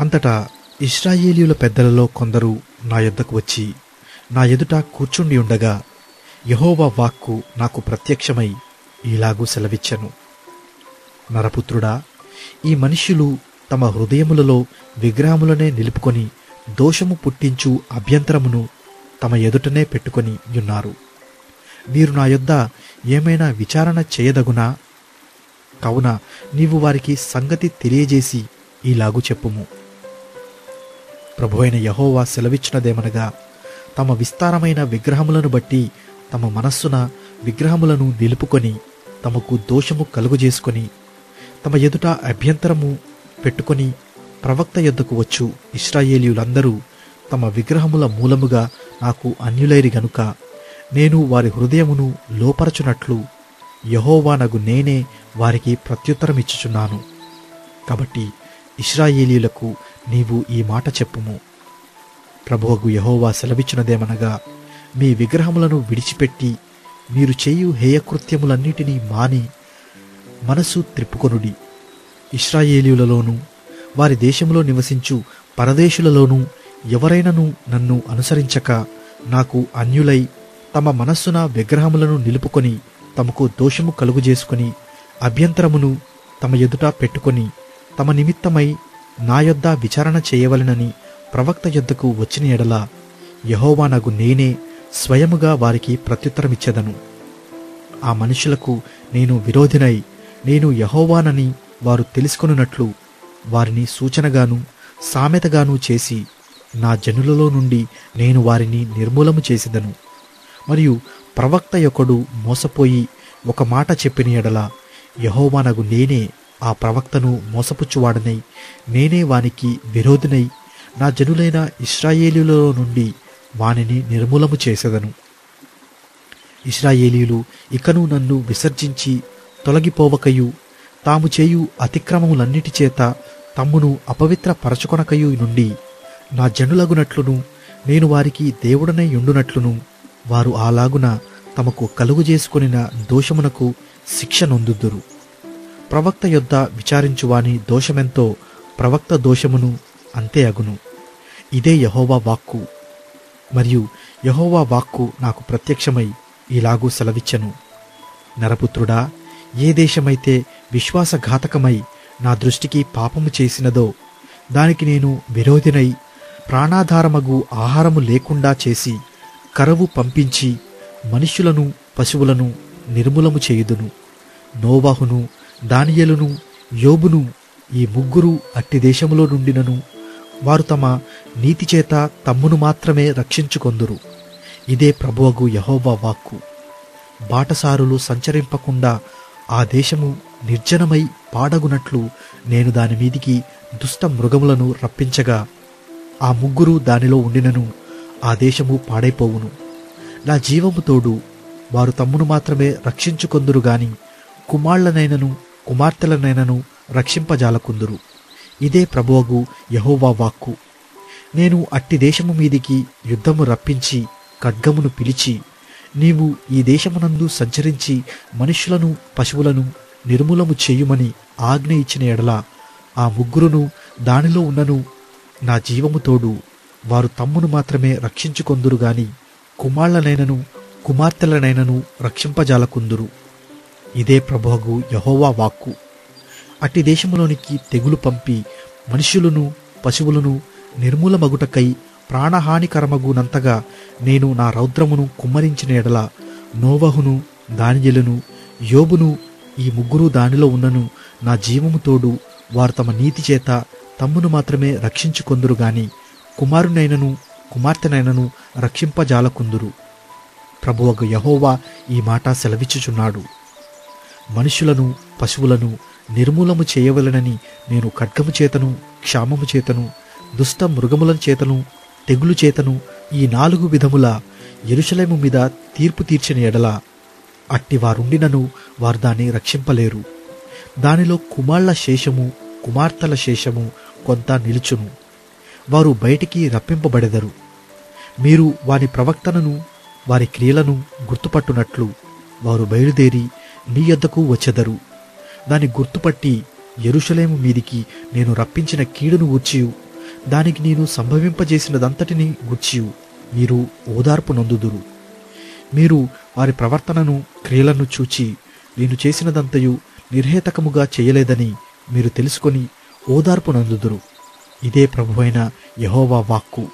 అంతటా ఇశ్రాయేలీయుల పెద్దలలో కొందరు నా యొద్దకు వచ్చి నా ఎదుట కూర్చుండి ఉండగా యెహోవా వాక్కు నాకు ప్రత్యక్షమై ఇలాగూ సెలవిచ్చెను. నరపుత్రుడా, ఈ మనుష్యులు తమ హృదయములలో విగ్రహములనే నిలుపుకొని దోషము పుట్టించు అభ్యంతరమును తమ ఎదుటనే పెట్టుకొని యున్నారు. వీరు నా యొద్ద ఏమైనా విచారణ చేయదగునా? కావున నీవు వారికి సంగతి తెలియజేసి ఇలాగు చెప్పుము. ప్రభువైన యెహోవా సెలవిచ్చినదేమనగా, తమ విస్తారమైన విగ్రహములను బట్టి తమ మనస్సున విగ్రహములను నిలుపుకొని తమకు దోషము కలుగజేసుకొని తమ ఎదుట అభ్యంతరము పెట్టుకొని ప్రవక్త యొద్దకు వచ్చు ఇశ్రాయేలీయులందరూ తమ విగ్రహముల మూలముగా నాకు అన్యులైరి గనుక నేను వారి హృదయమును లోపరచునట్లు యెహోవానగు నేనే వారికి ప్రత్యుత్తరమిచ్చుచున్నాను. కాబట్టి ఇశ్రాయేలీయులకు నీవు ఈ మాట చెప్పుము. ప్రభువగు యెహోవా సెలవిచ్చినదేమనగా, మీ విగ్రహములను విడిచిపెట్టి మీరు చేయు హేయకృత్యములన్నిటినీ మాని మనసు త్రిప్పుకొనుడి. ఇశ్రాయేలీయులలోనూ వారి దేశంలో నివసించు పరదేశులలోనూ ఎవరైనను నన్ను అనుసరించక నాకు అన్యులై తమ మనస్సున విగ్రహములను నిలుపుకొని తమకు దోషము కలుగుజేసుకొని అభ్యంతరమును తమ ఎదుట పెట్టుకొని తమ నిమిత్తమై నా యొద్ద విచారణ చేయవలెనని ప్రవక్త యొద్దకు వచ్చిన ఎడల యెహోవానగు నేనే స్వయముగా వారికి ప్రత్యుత్తరమిచ్చెదను. ఆ మనుషులకు నేను విరోధినై నేను యెహోవానని వారు తెలుసుకొనున్నట్లు వారిని సూచనగాను సామెతగాను చేసి నా జనులలో నుండి నేను వారిని నిర్మూలము చేసేదను. మరియు ప్రవక్త యొక్కడు మోసపోయి ఒక మాట చెప్పిన ఎడల యెహోవానగు నేనే ఆ ప్రవక్తను మోసపుచ్చువాడనై నేనే వానికి విరోధినై నా జనులైన ఇశ్రాయేలీయులలో నుండి వానిని నిర్మూలము చేసేదను. ఇశ్రాయేలీయులు ఇకను నన్ను విసర్జించి తొలగిపోవకయు తాము చేయు అతిక్రమములన్నిటి చేత తమ్మును అపవిత్ర పరచుకొనకయు నుండి నా జనులగునట్లును నేను వారికి దేవుడనై యుండునట్లును వారు అలాగున తమకు కలుగుజేసుకొనిన దోషమునకు శిక్ష నొందుదురు. ప్రవక్త యొద్ద విచారించువాని దోషమెంతో ప్రవక్త దోషమును అంతే అగును. ఇదే యెహోవా వాక్కు. మరియు యెహోవా వాక్కు నాకు ప్రత్యక్షమై ఇలాగూ సెలవిచ్చెను. నరపుత్రుడా, ఏ దేశమైతే విశ్వాసఘాతకమై నా దృష్టికి పాపము చేసినదో దానికి నేను విరోధినై ప్రాణాధారమగు ఆహారము లేకుండా చేసి కరవు పంపించి మనుష్యులను పశువులను నిర్మూలము చేయుదును. నోవాహును దానియేలును యోబును ఈ ముగ్గురు అట్టి దేశములో నుండినను వారు తమ నీతి చేత తమ్మును మాత్రమే రక్షించుకొందురు. ఇదే ప్రభువగు యెహోవా వాక్కు. బాటసారులు సంచరింపకుండా ఆ దేశము నిర్జనమై పాడగునట్లు నేను దాని మీదికి దుష్ట మృగములను రప్పించగా ఆ ముగ్గురు దానిలో ఉండినను ఆ దేశము పాడైపోవును. నా జీవము తోడు వారు తమ్మును మాత్రమే రక్షించుకొందురు గాని కుమారులనైనను కుమార్తెలనైనను రక్షింపజాలకుందురు. ఇదే ప్రభువగు యెహోవా వాక్కు. నేను అట్టి దేశము మీదికి యుద్ధము రప్పించి ఖడ్గమును పిలిచి నీవు ఈ దేశమునందు సంచరించి మనుష్యులను పశువులను నిర్మూలము చేయుమని ఆజ్ఞ ఇచ్చిన ఎడల ఆ ముగ్గురును దానిలో ఉన్నను నా జీవము తోడు వారు తమ్మును మాత్రమే రక్షించుకొందురు గాని కుమారులనైనను కుమార్తెలనైనను రక్షింపజాలకుందురు. ఇదే ప్రభువగు యెహోవా వాక్కు. అట్టి దేశములోనికి తెగులు పంపి మనుష్యులను పశువులను నిర్మూలమగుటకై ప్రాణహానికరమగునంతగా నేను నా రౌద్రమును కుమ్మరించిన ఎడల నోవహును దానియేలును యోబును ఈ ముగ్గురు దానిలో ఉన్నను నా జీవము తోడు వారు తమ నీతి చేత తమ్మును మాత్రమే రక్షించుకొందురు గాని కుమారునైనను కుమార్తెనైనను రక్షింపజాలకుందురు. ప్రభువగు యెహోవా ఈ మాట సెలవిచ్చుచున్నాడు. మనుషులను పశువులను నిర్మూలము చేయవలెనని నేను ఖడ్గము చేతను క్షామము చేతను దుష్ట మృగముల చేతను తెగులు చేతను ఈ 4 విధముల యెరూషలేము మీద తీర్పు తీర్చిన ఎడల అట్టి వారుండినను వారు దాన్ని రక్షింపలేరు. దానిలో కుమార్ల శేషము కుమార్తెల శేషము కొంత నిలుచును. వారు బయటికి రప్పింపబడెదరు. మీరు వారి ప్రవక్తలను వారి క్రియలను గుర్తుపట్టునట్లు వారు బయలుదేరి నీ యొద్దకు వచ్చెదరు. దాన్ని గుర్తుపట్టి యెరూషలేము మీదికి నేను రప్పించిన కీడును గూర్చియు దానికి నేను సంభవింపజేసినదంతటిని గూర్చియు మీరు ఓదార్పు నందుదురు. మీరు వారి ప్రవర్తనను క్రియలను చూచి నేను చేసినదంతయు నిర్హేతకముగా చేయలేదని మీరు తెలుసుకొని ఓదార్పు నందుదురు. ఇదే ప్రభువైన యెహోవా వాక్కు.